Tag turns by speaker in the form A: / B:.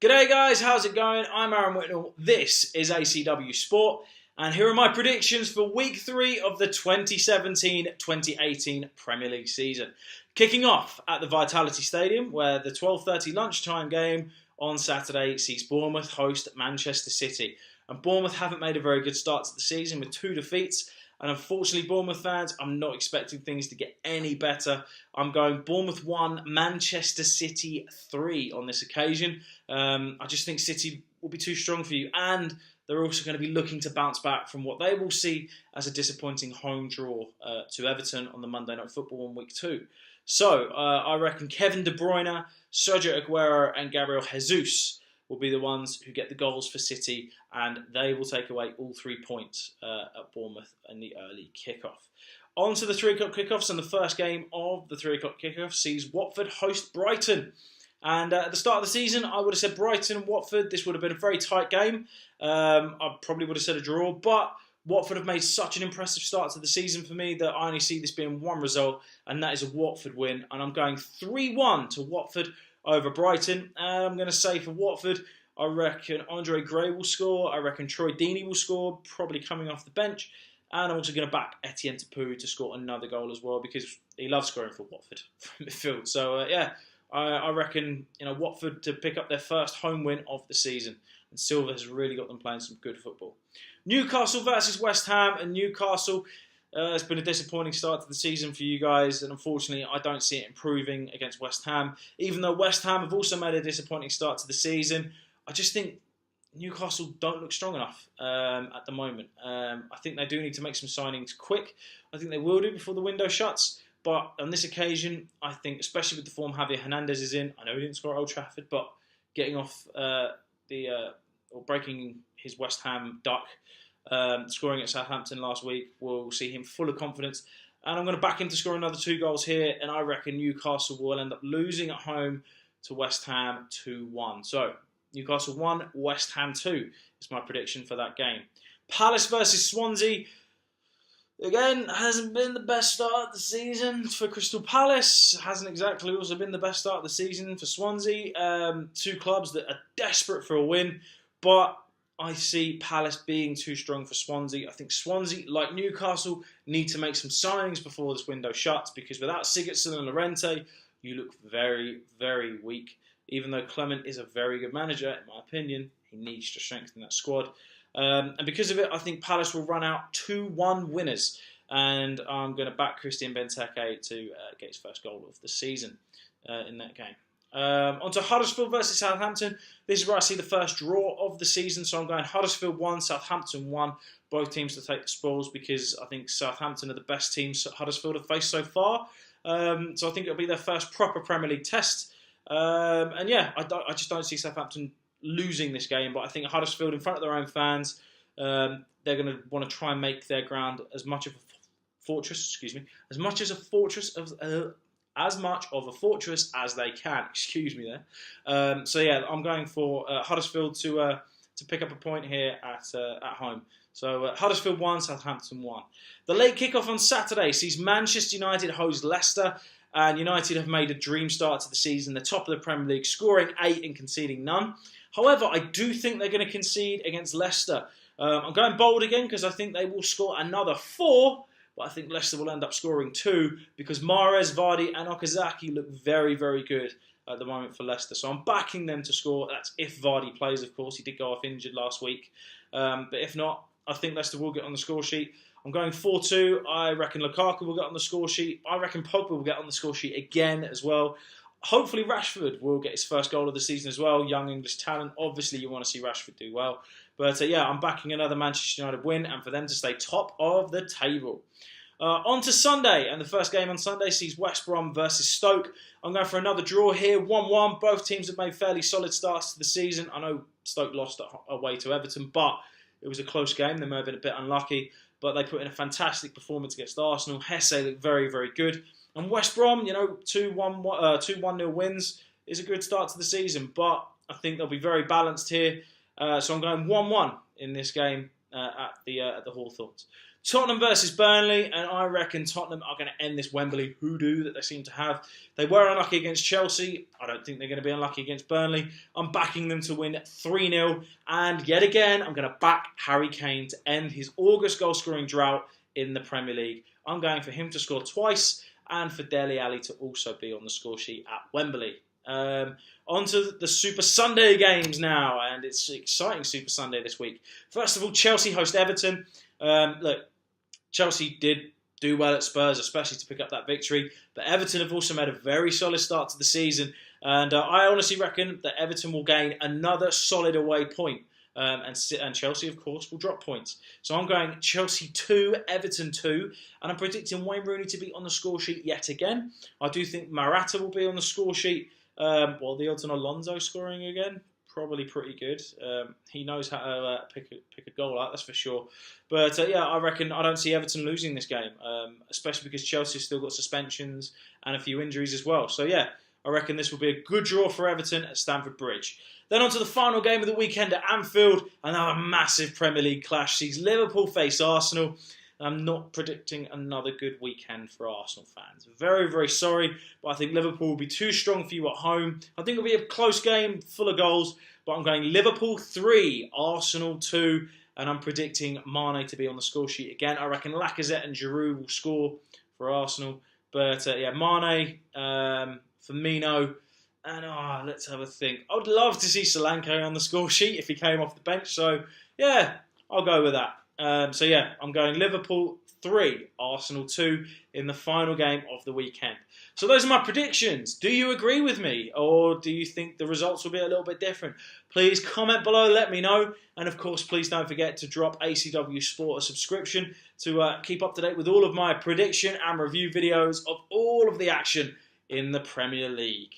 A: G'day guys, how's it going? I'm Aaron Whitnell, this is ACWSport, and here are my predictions for Week 3 of the 2017-2018 Premier League season. Kicking off at the Vitality Stadium, where the 12:30 lunchtime game on Saturday sees Bournemouth host Manchester City. And Bournemouth haven't made a very good start to the season with 2 defeats. And unfortunately, Bournemouth fans, I'm not expecting things to get any better. I'm going Bournemouth 1, Manchester City 3 on this occasion. I just think City will be too strong for you. And they're also going to be looking to bounce back from what they will see as a disappointing home draw to Everton on the Monday Night Football in Week 2. So, I reckon Kevin De Bruyne, Sergio Aguero and Gabriel Jesus will be the ones who get the goals for City, and they will take away all 3 points at Bournemouth in the early kickoff. On to the 3 o'clock kickoffs, and the first game of the 3 o'clock kickoff sees Watford host Brighton. And at the start of the season, I would have said Brighton and Watford. This would have been a very tight game. I probably would have said a draw, but Watford have made such an impressive start to the season for me that I only see this being one result, and that is a Watford win. And I'm going 3-1 to Watford over Brighton. And I'm going to say for Watford, I reckon Andre Gray will score. I reckon Troy Deeney will score, probably coming off the bench. And I'm also going to back Etienne Tapu to score another goal as well, because he loves scoring for Watford from midfield. So, I reckon Watford to pick up their first home win of the season. And Silva has really got them playing some good football. Newcastle versus West Ham. And Newcastle, it's been a disappointing start to the season for you guys. And unfortunately, I don't see it improving against West Ham. Even though West Ham have also made a disappointing start to the season, I just think Newcastle don't look strong enough at the moment. I think they do need to make some signings quick. I think they will do before the window shuts. But on this occasion, I think, especially with the form Javier Hernandez is in, I know he didn't score at Old Trafford, but getting off or breaking his West Ham duck, scoring at Southampton last week, will see him full of confidence. And I'm going to back him to score another 2 goals here, and I reckon Newcastle will end up losing at home to West Ham 2-1. So, Newcastle 1, West Ham 2 is my prediction for that game. Palace versus Swansea. Again, hasn't been the best start of the season for Crystal Palace. Hasn't exactly also been the best start of the season for Swansea. 2 clubs that are desperate for a win. But I see Palace being too strong for Swansea. I think Swansea, like Newcastle, need to make some signings before this window shuts. Because without Sigurdsson and Llorente, you look very, very weak. Even though Clement is a very good manager, in my opinion, he needs to strengthen that squad. And because of it, I think Palace will run out 2-1 winners. And I'm going to back Christian Benteke to get his first goal of the season in that game. On to Huddersfield versus Southampton. This is where I see the first draw of the season. So I'm going Huddersfield 1, Southampton 1. Both teams to take the spoils, because I think Southampton are the best teams Huddersfield have faced so far. So I think it'll be their first proper Premier League test. I just don't see Southampton losing this game, but I think Huddersfield in front of their own fans, they're going to want to try and make their ground as much of a fortress, as much of a fortress as they can. Excuse me there. I'm going for Huddersfield to pick up a point here at home. So Huddersfield 1, Southampton 1. The late kickoff on Saturday sees Manchester United host Leicester. And United have made a dream start to the season. They're top of the Premier League, scoring 8 and conceding none. However, I do think they're going to concede against Leicester. I'm going bold again because I think they will score another 4. But I think Leicester will end up scoring 2 because Mahrez, Vardy and Okazaki look very, very good at the moment for Leicester. So I'm backing them to score. That's if Vardy plays, of course. He did go off injured last week. But if not, I think Leicester will get on the score sheet. I'm going 4-2. I reckon Lukaku will get on the score sheet. I reckon Pogba will get on the score sheet again as well. Hopefully Rashford will get his first goal of the season as well. Young English talent. Obviously you want to see Rashford do well. But I'm backing another Manchester United win and for them to stay top of the table. On to Sunday, and the first game on Sunday sees West Brom versus Stoke. I'm going for another draw here, 1-1. Both teams have made fairly solid starts to the season. I know Stoke lost away to Everton, but it was a close game. They may have been a bit unlucky. But they put in a fantastic performance against Arsenal. Hesse looked very, very good. And West Brom, 2-1-0 wins is a good start to the season. But I think they'll be very balanced here. So I'm going 1-1 in this game at the Hawthorns. Tottenham versus Burnley, and I reckon Tottenham are going to end this Wembley hoodoo that they seem to have. They were unlucky against Chelsea. I don't think they're going to be unlucky against Burnley. I'm backing them to win 3-0. And yet again, I'm going to back Harry Kane to end his August goal-scoring drought in the Premier League. I'm going for him to score twice and for Dele Alli to also be on the score sheet at Wembley. On to the Super Sunday games now, and it's an exciting Super Sunday this week. First of all, Chelsea host Everton. Look, Chelsea did do well at Spurs, especially to pick up that victory. But Everton have also made a very solid start to the season. And I honestly reckon that Everton will gain another solid away point. And Chelsea, of course, will drop points. So I'm going Chelsea 2, Everton 2. And I'm predicting Wayne Rooney to be on the score sheet yet again. I do think Morata will be on the score sheet. Well, the odds on Alonso scoring again, probably pretty good. He knows how to pick a goal out, that's for sure. But yeah, I reckon I don't see Everton losing this game, especially because Chelsea's still got suspensions and a few injuries as well. So yeah, I reckon this will be a good draw for Everton at Stamford Bridge. Then on to the final game of the weekend at Anfield. Another massive Premier League clash sees Liverpool face Arsenal. I'm not predicting another good weekend for Arsenal fans. Very, very sorry, but I think Liverpool will be too strong for you at home. I think it'll be a close game, full of goals, but I'm going Liverpool 3, Arsenal 2, and I'm predicting Mane to be on the score sheet again. I reckon Lacazette and Giroud will score for Arsenal, but yeah, Mane, Firmino, and let's have a think. I would love to see Solanke on the score sheet if he came off the bench, so yeah, I'll go with that. So yeah, I'm going Liverpool 3, Arsenal 2 in the final game of the weekend. So those are my predictions. Do you agree with me, or do you think the results will be a little bit different? Please comment below, let me know. And of course, please don't forget to drop ACWSport a subscription to keep up to date with all of my prediction and review videos of all of the action in the Premier League.